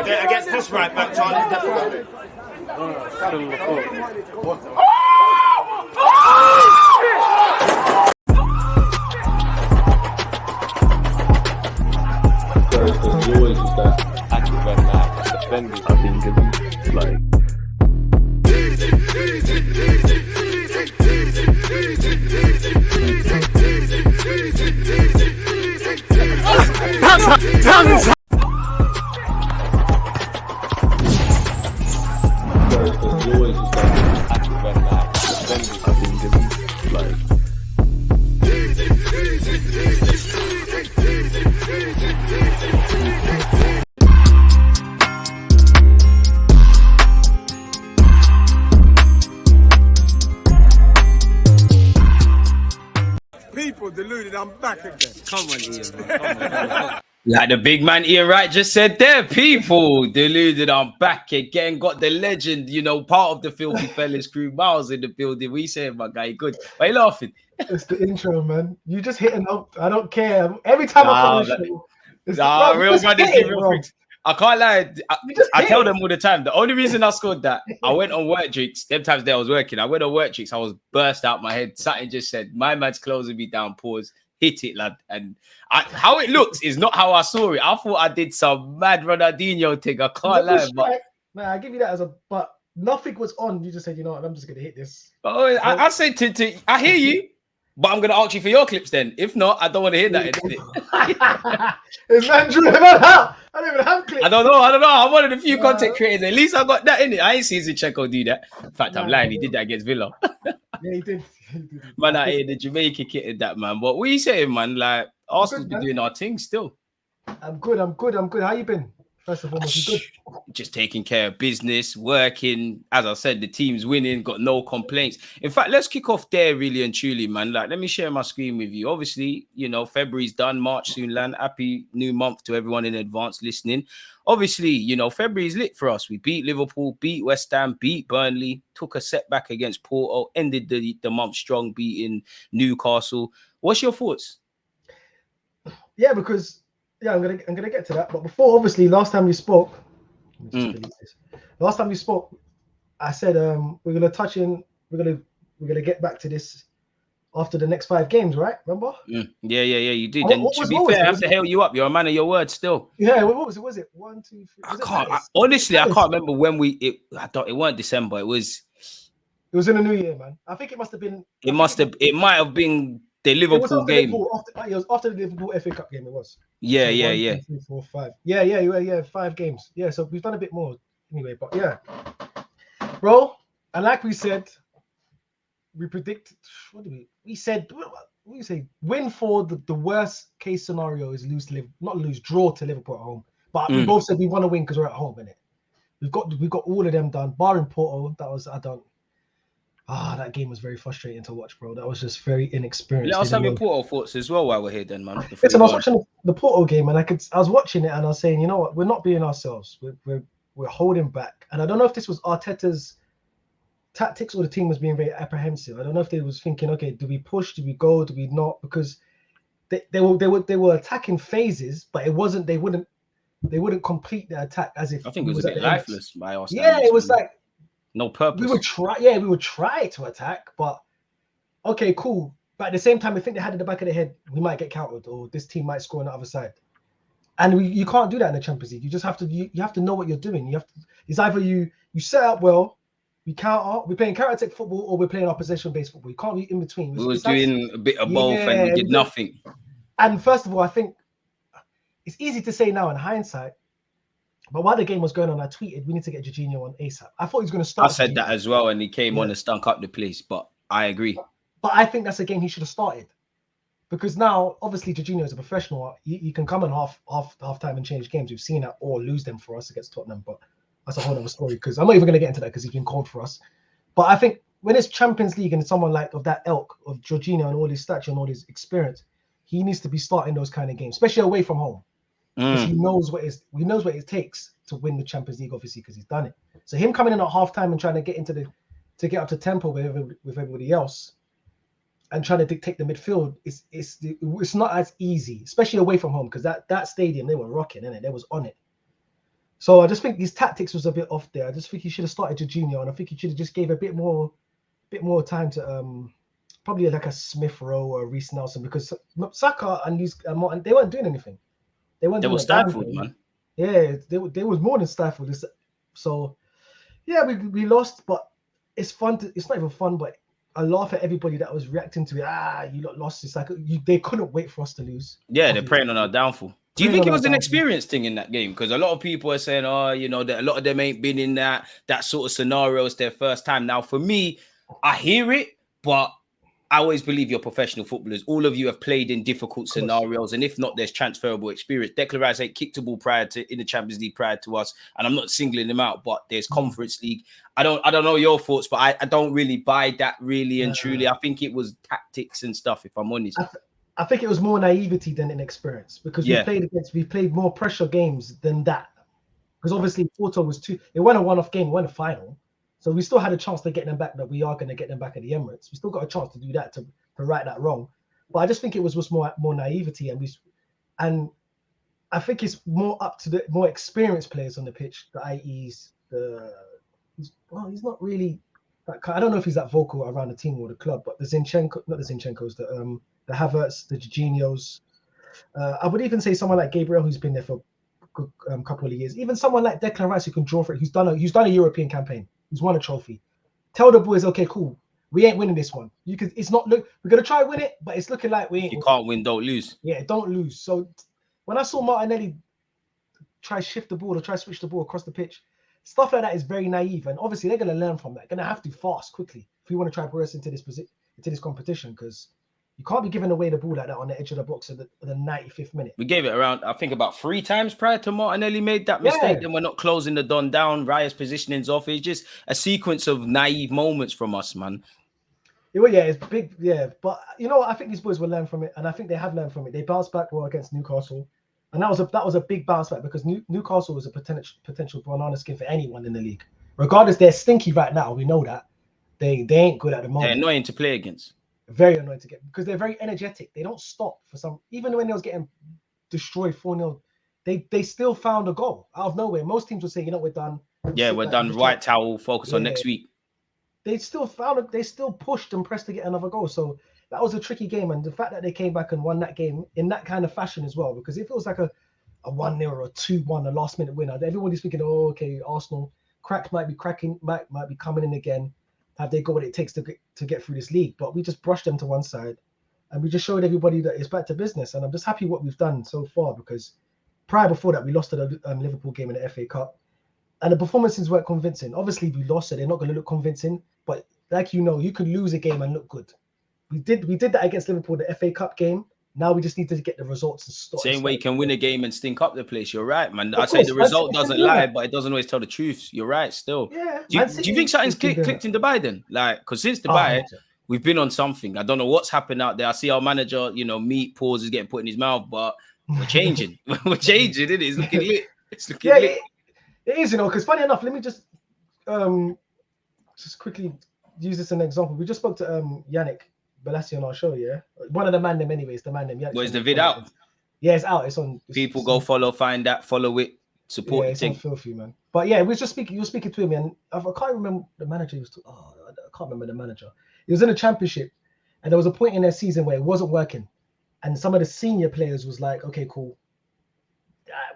against this right back, Charlie. There's always just that active and that defending. I think it's like. There's always just that active and that defending. I think it's like. People deluded, I'm back again. Come on, Ian, man. Come on. Like the big man Ian Wright just said there, people deluded, I'm back again. Got the legend, part of the Filthy Fellas crew, Miles in the building. We saying, my guy, good. Why you laughing? It's the intro, man. You just hitting up. I don't care. Every time I come on the show, real brothers do real things. I can't lie. I tell them all the time. The only reason I scored that, I went on work drinks. Them times that I was working, I went on work drinks. I was burst out my head. Something just said, my man's closing me down. Pause. Hit it, lad. And how it looks is not how I saw it. I thought I did some mad Ronaldinho thing. I can't lie. But man, I give you that but nothing was on. You just said, you know what, I'm just gonna hit this. Oh, I said to I hear you. But I'm going to ask you for your clips then. If not, I don't want to hear that. Is man driven out? I don't even have clips. I don't know. I'm one of the few content creators. At least I got that in it. I ain't seen Zinchenko do that. In fact, I'm lying. He did that against Villa. Yeah, he did. Man, I hear the Jamaica kitted that, man. But what are you saying, man? Like, Arsenal's been doing our thing still. I'm good. How you been? First of all, you good? Just taking care of business, working. As I said, the team's winning, got no complaints. In fact, let's kick off there really and truly, man. Like, let me share my screen with you. Obviously, February's done, March soon land. Happy new month to everyone in advance listening. Obviously, February's lit for us. We beat Liverpool, beat West Ham, beat Burnley, took a setback against Porto, ended the month strong, beating Newcastle. What's your thoughts? Yeah, because I'm gonna get to that. But before, obviously, last time we spoke, I said we're gonna touch in. We're gonna get back to this after the next 5 games, right? Remember? Yeah, you did. And to be fair, I have to hail you up. You're a man of your word still. Yeah, what was it? Was it 1, 2, 3? I can't remember when it weren't December. It was in the new year, man. I think it must have been. It might have been the Liverpool game. It was after the Liverpool FA Cup game. It was. Yeah, so yeah. 1, 2, 3, 4, 5. Yeah. 5 games. Yeah, so we've done a bit more anyway. But yeah, bro. And like we said, we predicted. We said win for the worst case scenario is draw to Liverpool at home. But we both said we want to win because we're at home, innit? We've got all of them done, barring Porto. That game was very frustrating to watch, bro. That was just very inexperienced. Let us have your Porto thoughts as well while we're here, then, man. Listen, I was watching the Porto game, and I was watching it, and I was saying, you know what, we're not being ourselves. We're holding back, and I don't know if this was Arteta's tactics or the team was being very apprehensive. I don't know if they was thinking, okay, do we push, do we go, do we not? Because they were attacking phases, but it wasn't. They wouldn't complete the attack as if I think it was a bit lifeless by our standards. Yeah, it was like. No purpose. We would try to attack, but okay, cool. But at the same time, I think they had in the back of their head, we might get countered, or this team might score on the other side. And you can't do that in the Champions League. You just have to you have to know what you're doing. It's either you set up well, we're playing counter-attack football, or we're playing our possession-based football. You can't be in between. We was doing a bit of both, and we did nothing. And first of all, I think it's easy to say now in hindsight. But while the game was going on, I tweeted, we need to get Jorginho on ASAP. I thought he was going to start. I said that as well, and he came on and stunk up the place, but I agree. But I think that's a game he should have started. Because now, obviously, Jorginho is a professional. You can come in half time and change games. We've seen that, or lose them for us against Tottenham. But that's a whole other story, because I'm not even going to get into that because he's been cold for us. But I think when it's Champions League and someone like of that ilk, of Jorginho and all his stature and all his experience, he needs to be starting those kind of games, especially away from home. Because he knows what it takes to win the Champions League, obviously, because he's done it. So him coming in at halftime and trying to get up to tempo with everybody else, and trying to dictate the midfield, it's not as easy, especially away from home, because that stadium, they were rocking, innit? They was on it. So I just think his tactics was a bit off there. I just think he should have started Jorginho, and I think he should have just gave a bit more time to probably like a Smith Rowe or Reece Nelson, because Saka and these Martin, they weren't doing anything. They weren't They doing were a damn stifled, thing. man. Yeah, they was more than stifled. So yeah, we lost, but it's fun. It's not even fun, but I laugh at everybody that was reacting to it. You lot lost. It's like they couldn't wait for us to lose. Yeah, they're preying on our downfall. Do you think it was an experience thing in that game? Because a lot of people are saying, oh, you know, that a lot of them ain't been in that sort of scenario. It's their first time. Now, for me, I hear it, but I always believe you're professional footballers. All of you have played in difficult scenarios, and if not, there's transferable experience. Declan Rice ain't kicked a ball in the Champions League prior to us, and I'm not singling him out, but there's Conference League. I don't know your thoughts, but I don't really buy that really and truly. I think it was tactics and stuff, if I'm honest. I think it was more naivety than inexperience, because we played more pressure games than that. Because obviously Porto was it wasn't a one-off game, it wasn't a final. So we still had a chance to get them back, that we are going to get them back at the Emirates. We still got a chance to do that, to right that wrong. But I just think it was just more naivety, and I think it's more up to the more experienced players on the pitch. He's not really that. I don't know if he's that vocal around the team or the club, but the Zinchenko's, the Havertz, the Jorginhos. I would even say someone like Gabriel, who's been there for a good couple of years. Even someone like Declan Rice, who can draw for it, who's done a European campaign. He's won a trophy. Tell the boys, okay, cool. We ain't winning this one. It's not we're gonna try and win it, but it's looking like we ain't. You can't win, don't lose. Yeah, don't lose. So when I saw Martinelli try shift the ball or try switch the ball across the pitch, stuff like that is very naive. And obviously they're gonna learn from that. Gonna have to fast quickly if we want to try to progress into this competition, because you can't be giving away the ball like that on the edge of the box at the 95th minute. We gave it around, I think, about 3 times prior to Martinelli made that mistake. Then we're not closing the Don down. Raya's positioning's off. It's just a sequence of naive moments from us, man. It's big. Yeah, but you know what? I think these boys will learn from it, and I think they have learned from it. They bounced back well against Newcastle, and that was a big bounce back, because Newcastle was a potential banana skin for anyone in the league. Regardless, they're stinky right now. We know that they ain't good at the moment. They're annoying to play against. Very annoying to get, because they're very energetic. They don't stop for some. Even when they was getting destroyed 4-0, they still found a goal out of nowhere. Most teams would say, we're done. We're done. White towel. Focus on next week. They still they still pushed and pressed to get another goal. So that was a tricky game, and the fact that they came back and won that game in that kind of fashion as well, because if it was like a 1-0 or a 2-1, a last minute winner, everybody's thinking, oh, okay, Arsenal might be coming in again. Have they got what it takes to get through this league? But we just brushed them to one side, and we just showed everybody that it's back to business. And I'm just happy what we've done so far, because before that we lost to the Liverpool game in the FA Cup, and the performances weren't convincing. Obviously we lost, so they're not going to look convincing. But like you can lose a game and look good. We did that against Liverpool, the FA Cup game. Now we just need to get the results and start. Same way you can win a game and stink up the place. You're right, man. I say the result doesn't lie, but it doesn't always tell the truth. You're right, still. Yeah. Do you think something's clicked in Dubai then? Like, because since Dubai, we've been on something. I don't know what's happened out there. I see our manager, meat pauses getting put in his mouth, but we're changing. We're changing, isn't it? It's looking lit. It's looking lit. It is, because funny enough, let me just quickly use this as an example. We just spoke to Yannick Balassi on our show, one of the man them anyways, Yannick. Is the vid out? Yeah, it's out. It's on. People go find that, follow it, support it's on filthy, man. But yeah, we were just speaking. You were speaking to him, and I can't remember the manager. I can't remember the manager. He was in a championship, and there was a point in their season where it wasn't working, and some of the senior players was like, "Okay, cool.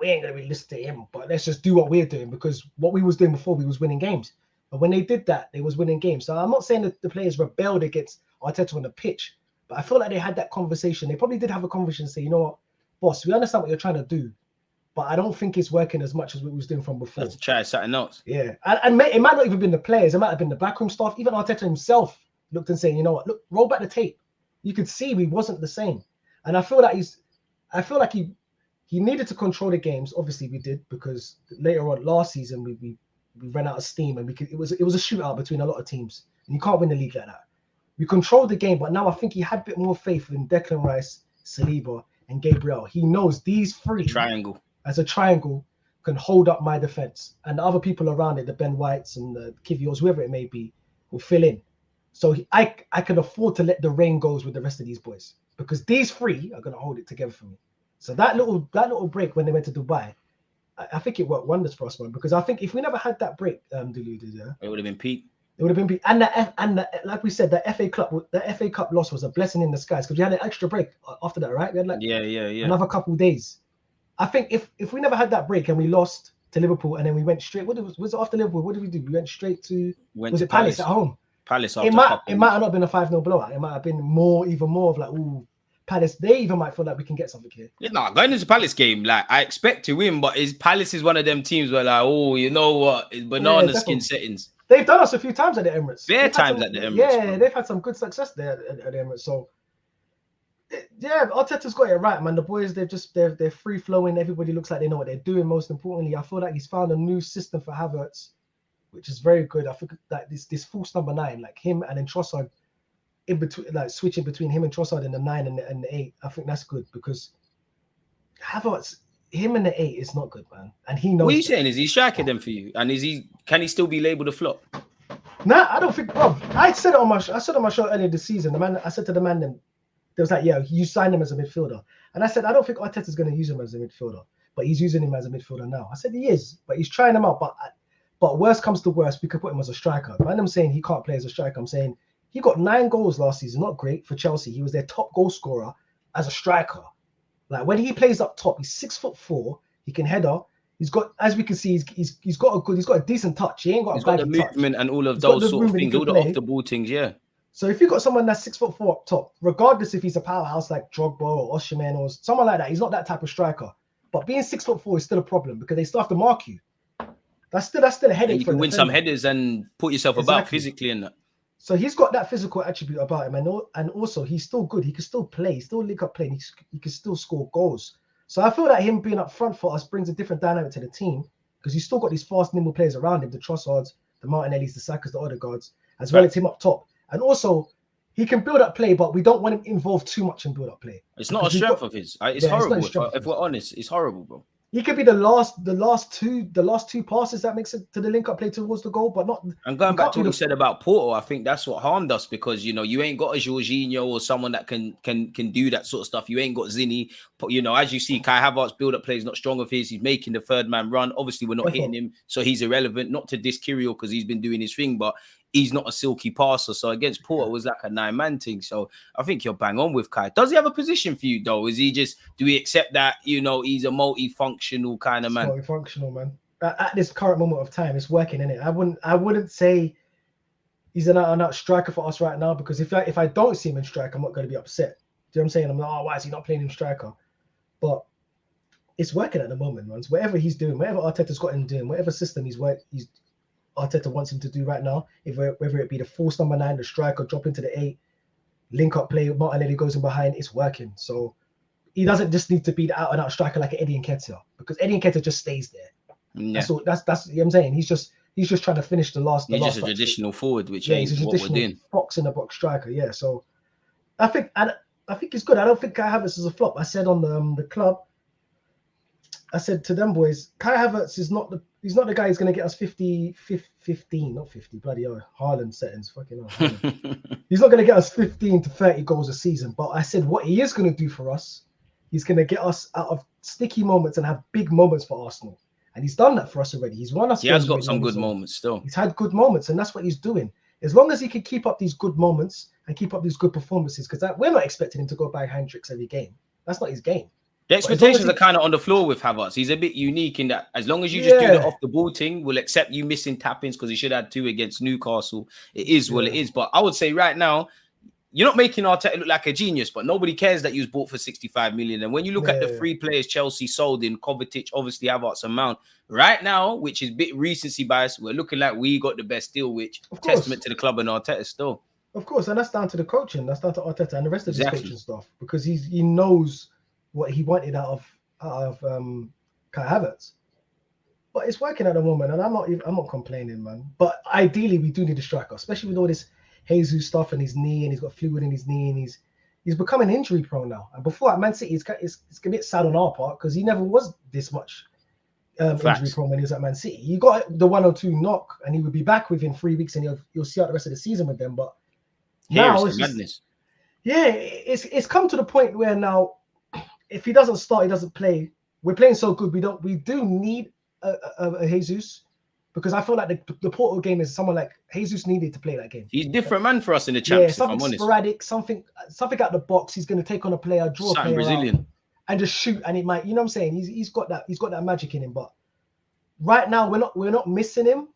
We ain't gonna really listen to him, but let's just do what we're doing, because what we was doing before, we was winning games. But when they did that, they was winning games. So I'm not saying that the players rebelled against Arteta on the pitch, but I feel like they had that conversation. They probably did have a conversation and say, you know what, boss, we understand what you're trying to do, but I don't think it's working as much as we was doing from before. Let's try something else. Yeah, and it might not even been the players. It might have been the backroom staff. Even Arteta himself looked and saying, you know what, look, roll back the tape. You could see we wasn't the same. And I feel like he needed to control the games. Obviously we did, because later on last season we ran out of steam, and it was a shootout between a lot of teams, and you can't win the league like that. We controlled the game, but now I think he had a bit more faith in Declan Rice, Saliba, and Gabriel. He knows these three as a triangle can hold up my defense, and the other people around it, the Ben Whites and the Kiviors, whoever it may be, will fill in. So I can afford to let the rain goes with the rest of these boys, because these three are going to hold it together for me. So that little break when they went to Dubai, I think it worked wonders for us, man. Because I think if we never had that break, Deluded, it would have been peak. It would have been peak. And like we said, the FA Cup loss was a blessing in disguise because we had an extra break after that, right? We had like another couple of days. I think if we never had that break and we lost to Liverpool and then we went straight, was it after Liverpool? What did we do? We went straight to Palace at home. Palace after it might have not been a 5-0 blowout. It might have been even more of like, ooh, Palace. They even might feel like we can get something here. Yeah, no, going into Palace game, like I expect to win, but Palace is one of them teams where like, oh, you know what, it's banana skin settings. They've done us a few times at the Emirates. Bare times at the Emirates. Yeah, bro. They've had some good success there at the Emirates. So yeah, Arteta's got it right, man. The boys, they're free flowing. Everybody looks like they know what they're doing. Most importantly, I feel like he's found a new system for Havertz, which is very good. I think that this false number 9, like him and then Trossard, in between, like switching between him and Trossard in the 9 and the 8, I think that's good because Havertz, him and the 8 is not good, man. And he knows. What are you saying? Is he striking them for you? And can he still be labelled a flop? Nah, I don't think, bro. I said on my show earlier this season. I said to the man then, they was like, yeah, you signed him as a midfielder. And I said, I don't think Arteta's going to use him as a midfielder, but he's using him as a midfielder now. I said he is, but he's trying him out. But worst comes to worst, we could put him as a striker. Man, I'm saying he can't play as a striker. I'm saying he got 9 goals last season. Not great for Chelsea. He was their top goal scorer as a striker. Like when he plays up top, he's 6'4". He can header. He's got, as we can see, he's got a decent touch. He ain't got a the movement touch. And all of those sort of things, all the off the ball things, yeah. So if you've got someone that's 6'4" up top, regardless if he's a powerhouse like Drogba or Osimhen or someone like that, he's not that type of striker. But being 6'4" is still a problem because they still have to mark you. That's still a headache. And you can win some headers and put yourself about physically in that. So he's got that physical attribute about him, and also he's still good. He can still play, still link up play. He can still score goals. So I feel that him being up front for us brings a different dynamic to the team because he's still got these fast, nimble players around him, the Trossards, the Martinellis, the Sakas, the Odegaards, as well as him up top. And also, he can build up play, but we don't want him involved too much in build up play. It's not a strength of his. It's horrible. If we're honest, it's horrible, bro. He could be the last two passes that makes it to the link up play towards the goal, but not. And going back to what you said about Porto, I think that's what harmed us because you ain't got a Jorginho or someone that can do that sort of stuff. You ain't got Zinni. As you see, Kai Havertz build up play is not strong of his. He's making the third man run. Obviously, we're not hitting him, so he's irrelevant. Not to diss Kirill because he's been doing his thing, but he's not a silky passer. So against Porto, it was like a 9-man thing. So I think you're bang on with Kai. Does he have a position for you though? Is he just? Do we accept that he's a multifunctional kind of man? Multifunctional man. At this current moment of time, it's working, innit? I wouldn't say he's an out-and-out striker for us right now because if I don't see him in strike, I'm not going to be upset. Do you know what I'm saying? I'm like, why is he not playing in striker? But it's working at the moment, man. So whatever he's doing, whatever Arteta's got him doing, whatever system Arteta wants him to do right now, whether it be the false number 9, the striker, drop into the 8, link up play, Martinelli goes in behind, it's working. So he doesn't just need to be the out-and-out striker like Eddie Nketiah because Eddie Nketiah just stays there. Yeah. That's you know what I'm saying. He's just trying to finish the last. He's just a traditional forward, which ain't what we're doing. Box in the box striker, yeah. So I think it's good. I don't think Kai Havertz is a flop. I said on the club, I said to them boys, Kai Havertz is not the guy who's going to get us 15, not 50, bloody hell, Haaland settings, fucking hell. He's not going to get us 15 to 30 goals a season. But I said what he is going to do for us, he's going to get us out of sticky moments and have big moments for Arsenal. And he's done that for us already. He's won us. He has got some good moments still. He's had good moments, and that's what he's doing. As long as he can keep up these good moments and keep up these good performances, because we're not expecting him to go by hand-tricks every game. That's not his game. The expectations are kind of on the floor with Havertz. He's a bit unique in that as long as you just do the off-the-ball thing, we'll accept you missing tap-ins because he should have 2 against Newcastle. It is what it is. But I would say right now, you're not making Arteta look like a genius, but nobody cares that you was bought for 65 million. And when you look at the 3 players Chelsea sold in Kovacic, obviously Havertz and Mount, right now, which is a bit recency bias, we're looking like we got the best deal, which testament to the club and Arteta still. Of course, and that's down to the coaching. That's down to Arteta and the rest of his coaching stuff because he knows what he wanted out of Kai Havertz. But it's working at the moment, and I'm not complaining, man. But ideally, we do need a striker, especially with all this Jesus stuff in his knee, and he's got fluid in his knee, and he's becoming injury prone now. And before at Man City, it's a bit sad on our part because he never was this much injury prone when he was at Man City. He got the 102 knock, and he would be back within 3 weeks, and you'll see out the rest of the season with them. But now it's madness. It's come to the point where now, if he doesn't start, he doesn't play. we're playing so good. We do need a Jesus, because I feel like the Porto game is someone like Jesus needed to play that game. He's different man for us in the Yeah, champs. If something I'm honest, sporadic, something out the box. He's going to take on a player, draw something a player Brazilian. out, and just shoot. And it might, you know what I'm saying? He's got that magic in him. But right now we're not missing him,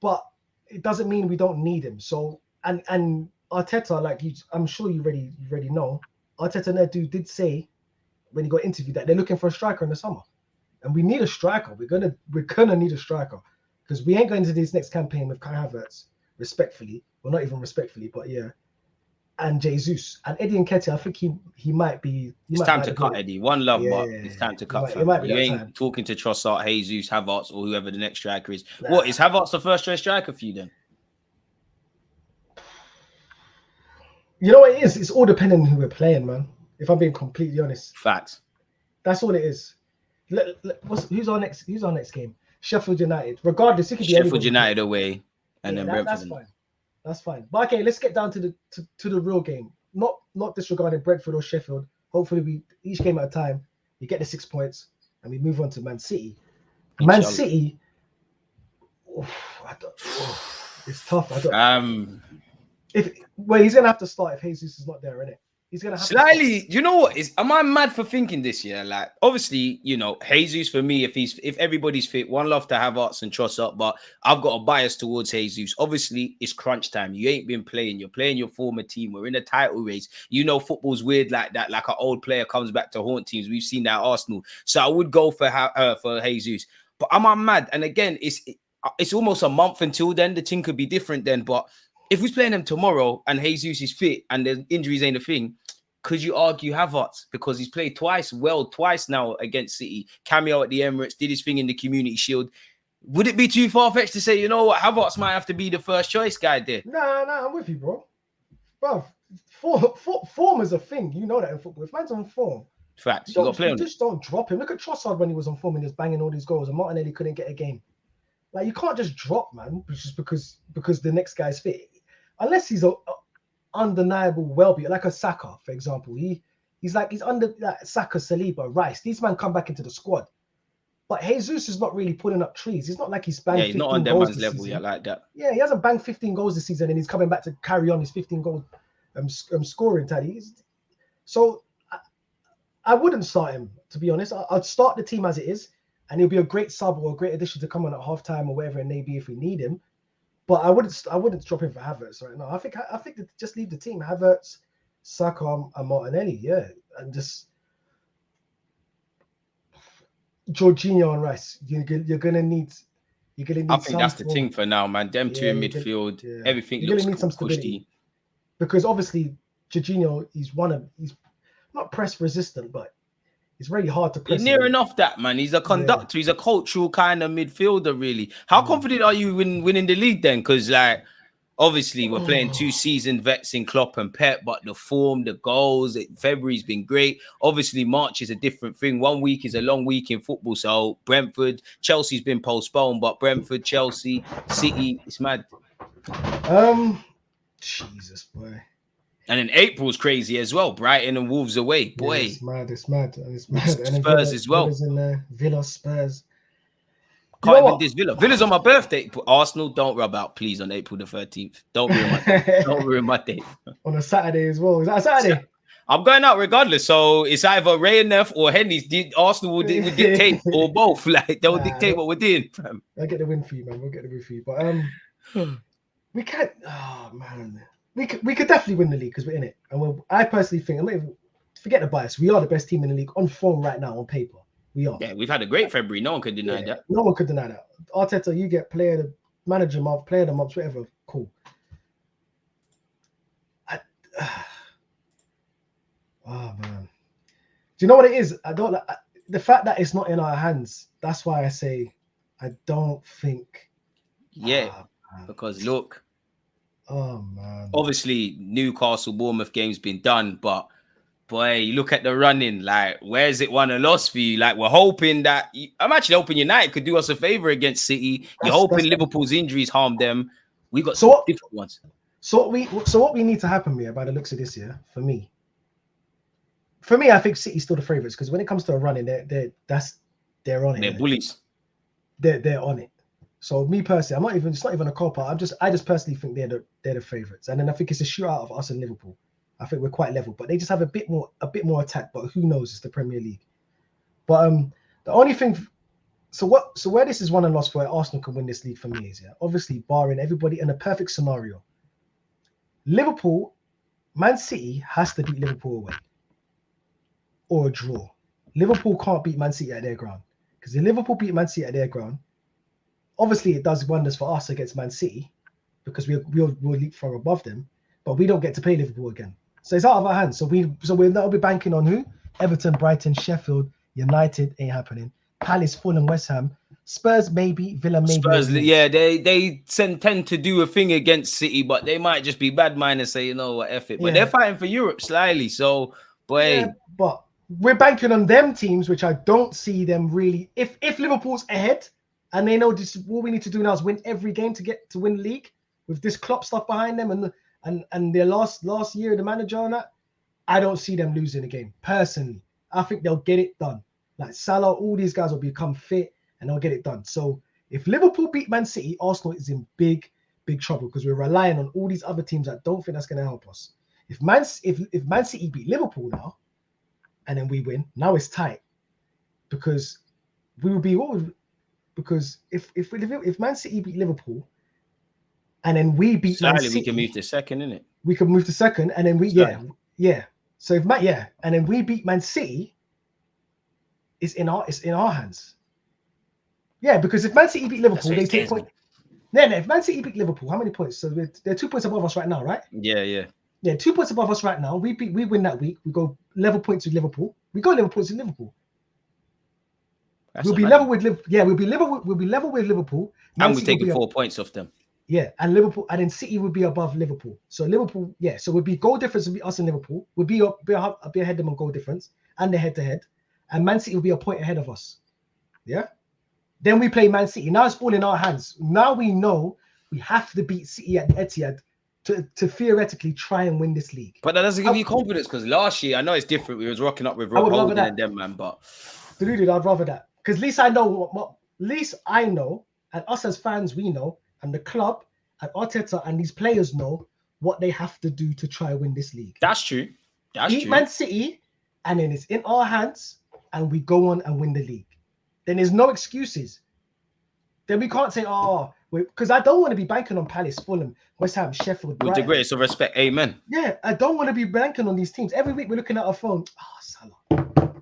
but it doesn't mean we don't need him. So and Arteta, like I'm sure you already know, Arteta Nedu did say when he got interviewed that they're looking for a striker in the summer, and we need a striker. We're gonna need a striker, because we ain't going to this next campaign with Kai Havertz, respectfully, well, not even respectfully, but yeah, and Jesus and Eddie Nketiah. I think he might be. It's time to cut, Eddie. One love, Mark. It's time to cut. It might be you that ain't time. talking to Trossard, Jesus, Havertz, or whoever the next striker is. Nah. What is Havertz the first choice striker for you then? You know what it is? It's all depending on who we're playing, man. If I'm being completely honest. Facts. That's all it is. Who's our next game? Sheffield United. Regardless, it could be Sheffield United away, and then Brentford. That's fine. That's fine. But okay, let's get down to the real game. Not disregarding Brentford or Sheffield. Hopefully, each game at a time, we get the 6 points and we move on to Man City. Man City. It's tough. He's gonna have to start if Jesus is not there, innit? He's gonna have slightly. You know what? Am I mad for thinking this year? Like, obviously, you know, Jesus for me, if everybody's fit, one love to have Arts and Trossard, but I've got a bias towards Jesus. Obviously, it's crunch time. You ain't been playing. You're playing your former team. We're in a title race. You know, football's weird like that. Like an old player comes back to haunt teams. We've seen that at Arsenal. So I would go for Jesus. But am I mad? And again, it's almost a month until then. The thing could be different then, but. If we're playing them tomorrow and Jesus is fit and the injuries ain't a thing, could you argue Havertz? Because he's played twice now against City. Cameo at the Emirates, did his thing in the Community Shield. Would it be too far-fetched to say, you know what, Havertz might have to be the first choice guy there? Nah, I'm with you, bro. Bro, form is a thing. You know that in football. If man's on form, facts. You got to play on it. Just don't drop him. Look at Trossard when he was on form and he was banging all these goals and Martinelli couldn't get a game. Like, you can't just drop, man, just because the next guy's fit. Unless he's a undeniable well-being, like a Saka, for example. He's under like Saka, Saliba, Rice. These men come back into the squad. But Jesus is not really pulling up trees. He's not like he's banged 15 goals. Yeah, he's not on that man's level yet like that. Yeah, he hasn't banged 15 goals this season and he's coming back to carry on his 15 goal scoring tally. So I wouldn't start him, to be honest. I'd start the team as it is and he'll be a great sub or a great addition to come on at halftime or whatever it may be if we need him. But I wouldn't drop him for Havertz right now. I think just leave the team. Havertz, Saka, and Martinelli, yeah, and just Jorginho and Rice. You're gonna need. I think that's the thing for now, man. Them two in midfield, everything looks need some stability. Because obviously Jorginho, he's not press resistant, but it's really hard to press. He's near enough that, man. He's a conductor. Yeah. He's a cultural kind of midfielder, really. How confident are you in winning the league then? Because, like, obviously, we're playing 2 seasoned vets in Klopp and Pep, but the form, the goals, February's been great. Obviously, March is a different thing. 1 week is a long week in football. So, Brentford, Chelsea's been postponed, but Brentford, Chelsea, City, it's mad. Jesus, boy. And then April's crazy as well. Brighton and Wolves away. Boy. Yeah, it's mad. And Spurs as well. Villa's in there. Villa, Spurs. Can't even diss Villa. Villa's on my birthday. Arsenal, don't rub out, please, on April the 13th. Don't ruin my day. Don't ruin my day. On a Saturday as well. Is that a Saturday? I'm going out regardless. So it's either Ray and Neff or Henry's. Arsenal will dictate or both. Like, they'll dictate what we're doing. I'll get the win for you, man. We'll get the win for you. But we can't. Oh, man. We could definitely win the league because we're in it. And I personally think, forget the bias, we are the best team in the league on form right now on paper. We are. Yeah, we've had a great February. No one could deny that. No one could deny that. Arteta, you get manager month, player of the month, whatever. Cool. Oh, man. Do you know what it is? I don't like the fact that it's not in our hands. That's why I say I don't think. Yeah, because look. Oh, man. Obviously, Newcastle, Bournemouth game's been done, but boy, you look at the running, like, where's it won and lost for you? Like, we're hoping that I'm actually hoping United could do us a favor against City. You're hoping Liverpool's injuries harm them. We got some different ones. So what we need to happen here, by the looks of this year, for me, for me, I think City's still the favourites because when it comes to a running, they're on it. They're bullies. They're on it. So me personally, it's not even a cop out. I just personally think they're the favourites. And then I think it's a shootout of us and Liverpool. I think we're quite level, but they just have a bit more attack. But who knows? It's the Premier League. But the only thing, so where this is won and lost for where Arsenal can win this league for me is obviously barring everybody in a perfect scenario. Liverpool, Man City has to beat Liverpool away or a draw. Liverpool can't beat Man City at their ground because if Liverpool beat Man City at their ground, obviously it does wonders for us against Man City because we'll leapfrog above them, but we don't get to play Liverpool again. So it's out of our hands. So we'll now be banking on who? Everton, Brighton, Sheffield, United ain't happening. Palace, Fulham, West Ham, Spurs maybe, Villa maybe. Spurs, yeah, they tend to do a thing against City, but they might just be bad mind and say, you know what, F it. But they're fighting for Europe slyly. So, boy, but we're banking on them teams, which I don't see them really. If Liverpool's ahead and they know this, all we need to do now is win every game to win the league with this Klopp stuff behind them and their last year the manager on that, I don't see them losing a game personally. I think they'll get it done. Like Salah, all these guys will become fit and they'll get it done. So if Liverpool beat Man City, Arsenal is in big trouble because we're relying on all these other teams that don't think that's going to help us. If Man City beat Liverpool now, and then we win, now it's tight because we will be because if Man City beat Liverpool, and then we beat Man City, we can move to second, innit? We can move to second, and then So if and then we beat Man City, it's in our hands. Yeah, because if Man City beat Liverpool, they take points. No, if Man City beat Liverpool, how many points? So they're 2 points above us right now, right? Yeah. Yeah, 2 points above us right now. We win that week. We go level points with Liverpool. We'll be level with Liverpool. Yeah, we'll be level with Liverpool. And we're taking 4 points off them. Yeah, and Liverpool, and then City would be above Liverpool. So Liverpool, so we'd be goal difference would be us and Liverpool. We'd be ahead of them on goal difference and the head-to-head. And Man City will be a point ahead of us. Yeah? Then we play Man City. Now it's all in our hands. Now we know we have to beat City at the Etihad to theoretically try and win this league. But that doesn't give you confidence because last year, I know it's different. We was rocking up with Rob Holding and them, man. But Deluded, I'd rather that. Because at least I know, and us as fans, we know, and the club and Arteta and these players know what they have to do to try and win this league. That's true. Beat Man City, and then it's in our hands, and we go on and win the league. Then there's no excuses. Then we can't say, because I don't want to be banking on Palace, Fulham, West Ham, Sheffield. With the greatest of respect, amen. Yeah, I don't want to be banking on these teams. Every week we're looking at our phone. Salah.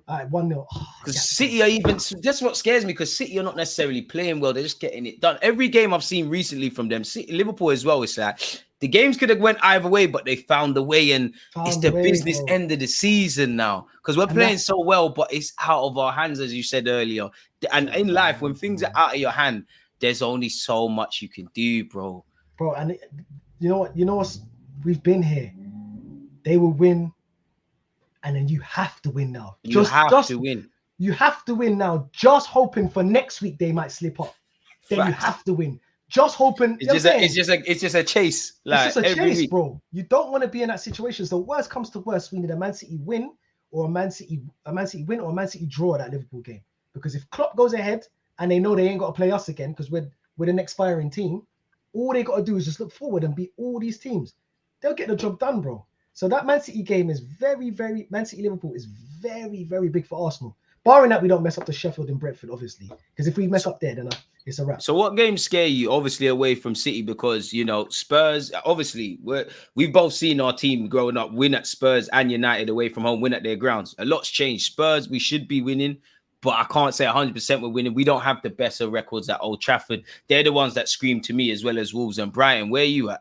All right, 1-0. Because City are even, that's what scares me, because City are not necessarily playing well. They're just getting it done. Every game I've seen recently from them, Liverpool as well, it's like the games could have went either way, but they found a way, and it's the business end of the season now. Because we're playing so well, but it's out of our hands, as you said earlier. And in life, when things are out of your hand, there's only so much you can do, bro. Bro, and you know what? We've been here. They will win. And then you have to win now. You have to win. You have to win now. Just hoping for next week they might slip up. Then you have to win. Just hoping. It's just a chase. Like, it's just a chase, week. Bro. You don't want to be in that situation. So worst comes to worst, we need a Man City win or a Man City win or a Man City draw at that Liverpool game. Because if Klopp goes ahead and they know they ain't got to play us again because we're the next firing team, all they got to do is just look forward and beat all these teams. They'll get the job done, bro. So that Man City game is Man City Liverpool is very, very big for Arsenal. Barring that we don't mess up to Sheffield and Brentford, obviously. Because if we mess up there, then it's a wrap. So what games scare you, obviously, away from City? Because, Spurs, obviously, we've both seen our team growing up win at Spurs and United away from home, win at their grounds. A lot's changed. Spurs, we should be winning, but I can't say 100% we're winning. We don't have the best of records at Old Trafford. They're the ones that scream to me, as well as Wolves and Brighton. Where are you at?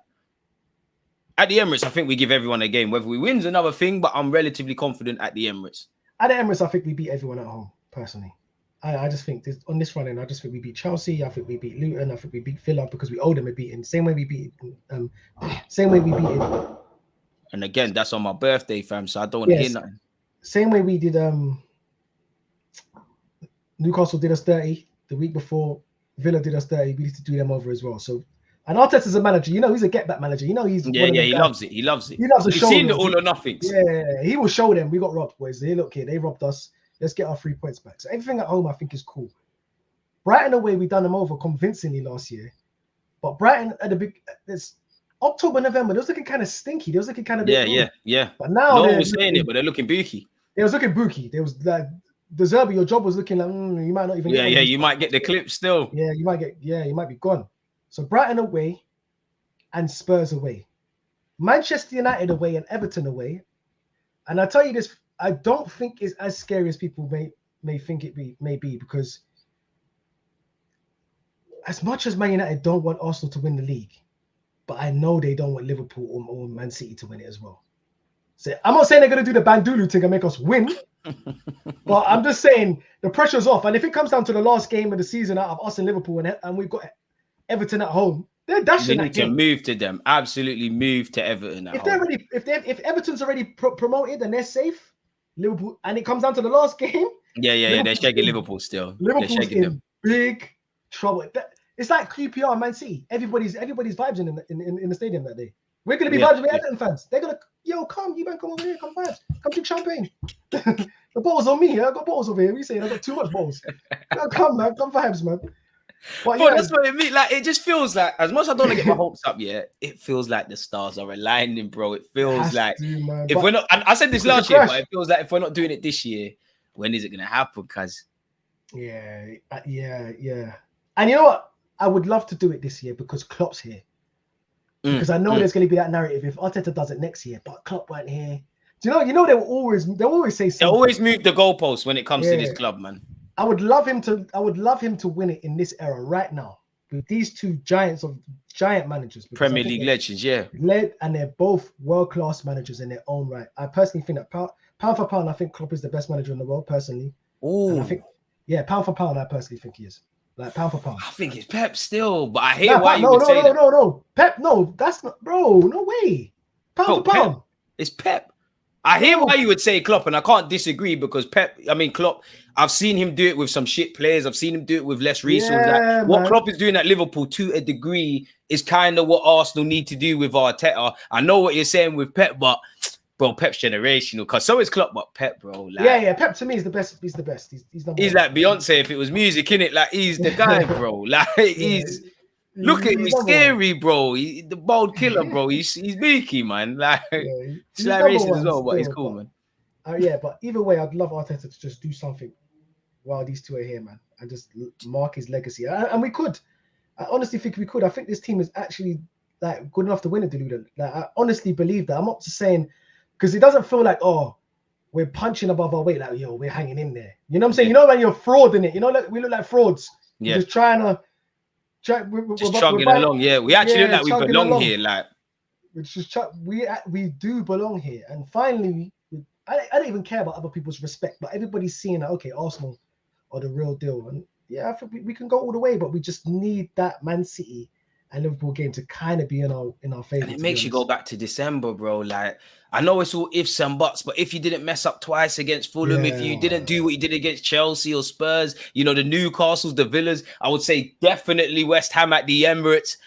At the Emirates, I think we give everyone a game. Whether we win's another thing, but I'm relatively confident at the Emirates. At the Emirates, I think we beat everyone at home, personally. I just think on this run, I just think we beat Chelsea. I think we beat Luton. I think we beat Villa because we owe them a beating. Same way we beat it. And again, that's on my birthday, fam, so I don't want to hear nothing. Same way we did Newcastle did us 30 the week before. Villa did us 30. We need to do them over as well. So And Arteta's a manager. You know, he's a get-back manager. You know, he's Yeah, he loves it. He loves it. He loves to He's show seen them. the all or nothings. Yeah, he will show them. We got robbed, boys. Hey, look here, they robbed us. Let's get our 3 points back. So everything at home, I think, is cool. Brighton away, we done them over convincingly last year. But Brighton at the big, it's October, November, they was looking kind of stinky. They was looking kind of Yeah. But now no one was saying it, but they're looking booky. They was looking booky. They was like the Zerbi, your job was looking like you might not even. Yeah, you might get the clip still. Yeah, you might be gone. So Brighton away, and Spurs away, Manchester United away, and Everton away. And I tell you this, I don't think it's as scary as people may think it may be, because as much as Man United don't want Arsenal to win the league, but I know they don't want Liverpool or Man City to win it as well. So I'm not saying they're going to do the Bandulu thing and make us win, but I'm just saying the pressure's off. And if it comes down to the last game of the season out of us and Liverpool, and we've got Everton at home, they're dashing. They need to move to them. Absolutely move to Everton. If they're ready, if Everton's already promoted and they're safe, Liverpool, and it comes down to the last game. Yeah. They're shaking Liverpool still. Liverpool's in big trouble. It's like QPR and Man City. Everybody's vibes in the stadium that day. We're gonna be vibes with Everton fans. They're gonna come, you man, come over here, come vibes, come drink champagne. The bottle's on me. I got bottles over here. We saying I got too much bottles. No, come man, come vibes, man. But that's what it means. Like, it just feels like, as much as I don't want to get my hopes up yet, it feels like the stars are aligning, bro. It feels like if we're not, and I said this last year, but it feels like if we're not doing it this year, when is it gonna happen? Because yeah. And you know what? I would love to do it this year because Klopp's here. Because I know there's going to be that narrative if Arteta does it next year, but Klopp weren't here. Do you know they'll always say something. They always move the goalposts when it comes to this club, man. I would love him to win it in this era right now with these two giant managers. Premier League legends, and they're both world-class managers in their own right. I personally think that pound for pound, I think Klopp is the best manager in the world, personally. Oh, I think, pound for pound, I personally think he is. Like pound for pound. I think it's Pep still, but I hear why you would say that. No. Pep, no, that's not, bro. No way. Pound for pound. Pep. It's Pep. I hear why you would say Klopp, and I can't disagree because Klopp, I've seen him do it with some shit players. I've seen him do it with less resources. Yeah, what Klopp is doing at Liverpool to a degree is kind of what Arsenal need to do with Arteta. I know what you're saying with Pep, but bro, Pep's generational. Because so is Klopp, but Pep, bro. Like, Pep to me is the best. He's the best. He's like Beyonce if it was music, innit? Like, he's the guy, bro. Like, he's scary, bro. He's the bold killer, bro. He's beaky, man. Like, he's like racist as well, but he's cool, man. But either way, I'd love Arteta to just do something while these two are here, man, and just mark his legacy. And we could. I honestly think we could. I think this team is actually like good enough to win a Deluded. Like, I honestly believe that. I'm not just saying because it doesn't feel like we're punching above our weight. Like we're hanging in there. You know what I'm saying? You know when you're fraud in it. You know, like we look like frauds. Yeah. We're just trying to. We're chugging along. Yeah, we actually look like we belong here. Like, which just we do belong here. And finally, I don't even care about other people's respect, but everybody's seeing that. Okay, Arsenal are the real deal, and I think we can go all the way, but we just need that Man City and Liverpool game to kind of be in our favor. And it makes you go back to December, bro. Like, I know it's all ifs and buts, but if you didn't mess up twice against Fulham, if you didn't do what you did against Chelsea or Spurs, the Newcastles, the Villas, I would say definitely West Ham at the Emirates.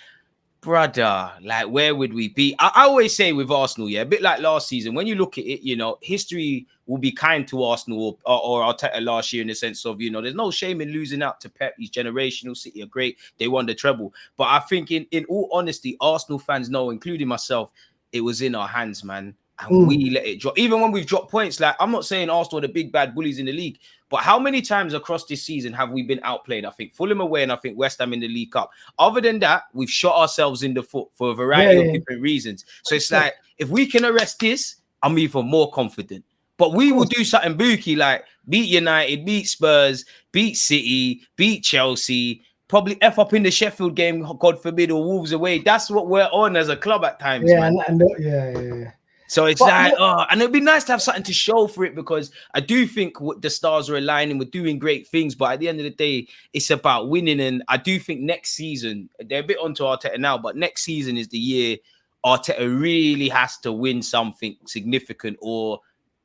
Brother, like, where would we be? I always say with Arsenal, a bit like last season, when you look at it, history will be kind to Arsenal or Arteta last year in the sense of, there's no shame in losing out to Pep. He's generational. City are great. They won the treble. But I think in all honesty, Arsenal fans know, including myself, it was in our hands, man. And we let it drop. Even when we've dropped points, like, I'm not saying Arsenal are the big bad bullies in the league, but how many times across this season have we been outplayed? I think Fulham away and I think West Ham in the League Cup. Other than that, we've shot ourselves in the foot for a variety of different reasons. So it's like, if we can arrest this, I'm even more confident. But we will do something booky, like beat United, beat Spurs, beat City, beat Chelsea, probably F up in the Sheffield game, God forbid, or Wolves away. That's what we're on as a club at times, man. So it's and it'd be nice to have something to show for it because I do think the stars are aligning. We're doing great things, but at the end of the day, it's about winning. And I do think next season, they're a bit onto Arteta now, but next season is the year Arteta really has to win something significant or...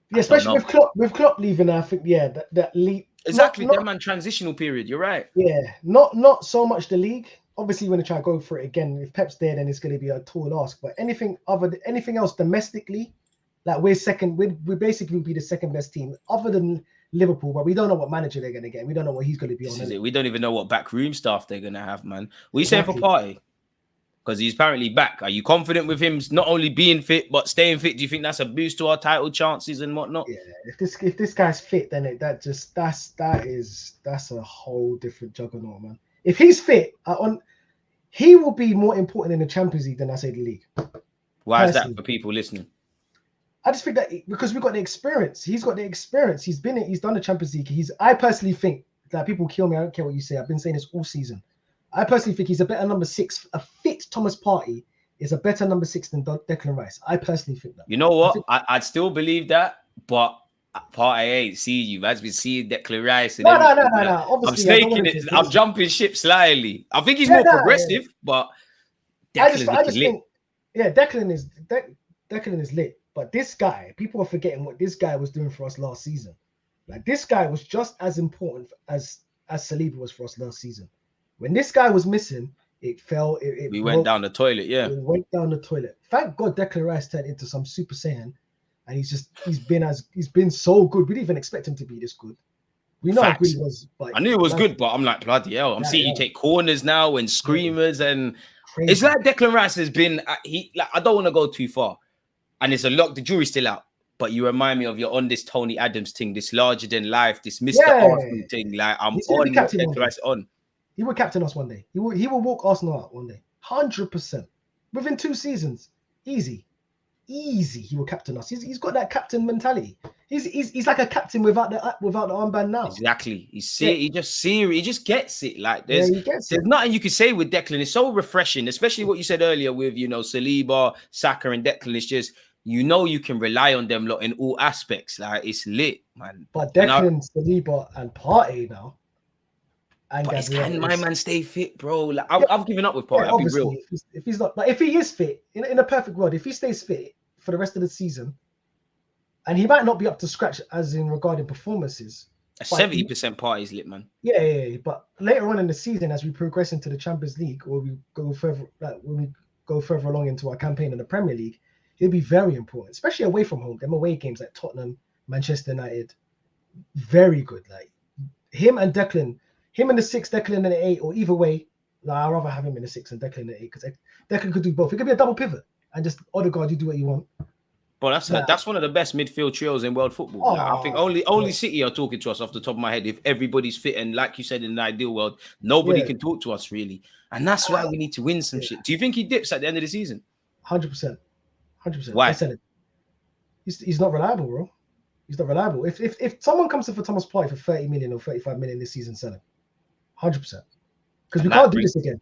Yeah, especially with Klopp leaving, I think, that league... Exactly, that man transitional period, you're right. Yeah, not so much the league, obviously we're gonna try to go for it again. If Pep's there, then it's gonna be a tall ask. But anything else domestically, like we're second, we basically will be the second best team other than Liverpool, but we don't know what manager they're gonna get. We don't know what he's gonna be This on. is it. We don't even know what backroom staff they're gonna have, man. What are you saying for Exactly. Partey? Because he's apparently back. Are you confident with him not only being fit but staying fit? Do you think that's a boost to our title chances and whatnot? Yeah, if this guy's fit, then that's a whole different juggernaut, man. If he's fit, he will be more important in the Champions League than I say the league. Why is that Personally. for people listening? I just think that because we've got the experience. He's got the experience. He's done the Champions League. I personally think that people kill me. I don't care what you say. I've been saying this all season. I personally think he's a better number 6. A fit Thomas Partey is a better number 6 than Declan Rice. I personally think that. You know what? I'd still believe that, but Partey ain't seen you. As we see Declan Rice. No. Obviously, I'm snaking it. I'm jumping ship slyly. I think he's more progressive, but Declan's I just lit. think, Declan is lit. But this guy, people are forgetting what this guy was doing for us last season. Like this guy was just as important as Saliba was for us last season. When this guy was missing, it fell. We went down the toilet. Yeah, it went down the toilet. Thank God Declan Rice turned into some Super Saiyan, and he's been so good. We didn't even expect him to be this good. We know how good he was, but I knew it was good, but I'm like, bloody hell! I'm seeing you take corners now and screamers, and crazy. It's like Declan Rice has been. I don't want to go too far, and it's a lot. The jury's still out. But you remind me of you're on this Tony Adams thing, this larger than life, this Mr. Arsenal thing. Like I'm on Declan Rice on. He will captain us one day. He will walk Arsenal out one day. 100%. Within 2 seasons. Easy. He will captain us. He's got that captain mentality. He's like a captain without the armband now. Exactly. He just gets it. Like there's it. nothing you can say with Declan. It's so refreshing, especially what you said earlier with Saliba, Saka, and Declan. It's just you can rely on them lot in all aspects. Like it's lit, man. But Declan, Saliba, and Partey now. But can my man stay fit, bro? Like, I've given up with Partey. I'll be real. If he's not, but if he is fit, in a perfect world, if he stays fit for the rest of the season, and he might not be up to scratch as in regarding performances. 70% Partey's lit, man. Yeah. But later on in the season, as we progress into the Champions League, or we go further, when we go further along into our campaign in the Premier League, he'll be very important, especially away from home. Them away games like Tottenham, Manchester United, very good. Like him and Declan. Him in the 6, Declan in the 8, or either way, I'd rather have him in the 6 and Declan in the 8 because Declan could do both. It could be a double pivot and just Odegaard, you do what you want. But that's one of the best midfield trios in world football. I think only City are talking to us off the top of my head. If everybody's fit and like you said, in an ideal world, nobody can talk to us really, and that's why we need to win some shit. Do you think he dips at the end of the season? 100%. Why? I said it. He's not reliable, bro. He's not reliable. If someone comes in for Thomas Partey for 30 million or 35 million this season, sell him. 100%. Because we can't do this again.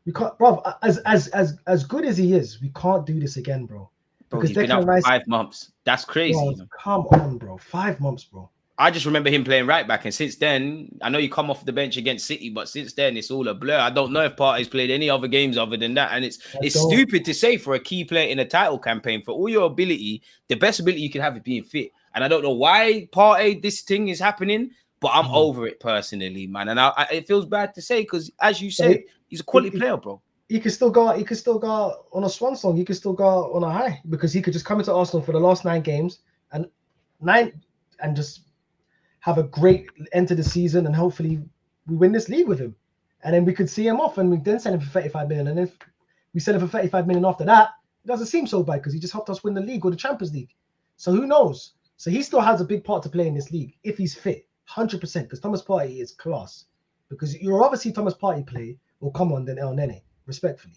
We can't, bro. As good as he is, we can't do this again, bro. Because he's been out for 5 months. That's crazy. Bro, come on, bro. 5 months, bro. I just remember him playing right back, and since then, I know you come off the bench against City, but since then it's all a blur. I don't know if Partey's played any other games other than that, and it's stupid to say for a key player in a title campaign, for all your ability, the best ability you can have is being fit. And I don't know why Partey this thing is happening. But I'm over it personally, man, and it feels bad to say because, as you said, he's a quality player, bro. He could still go. He could still go on a swan song. He could still go on a high because he could just come into Arsenal for the last 9 games and just have a great end to the season, and hopefully we win this league with him, and then we could see him off, and we then sell him for 35 million. And if we sell him for 35 million after that, it doesn't seem so bad because he just helped us win the league or the Champions League. So who knows? So he still has a big part to play in this league if he's fit. 100%, because Thomas Partey is class. Because you'd rather see Thomas Partey play or come on than El Nene, respectfully.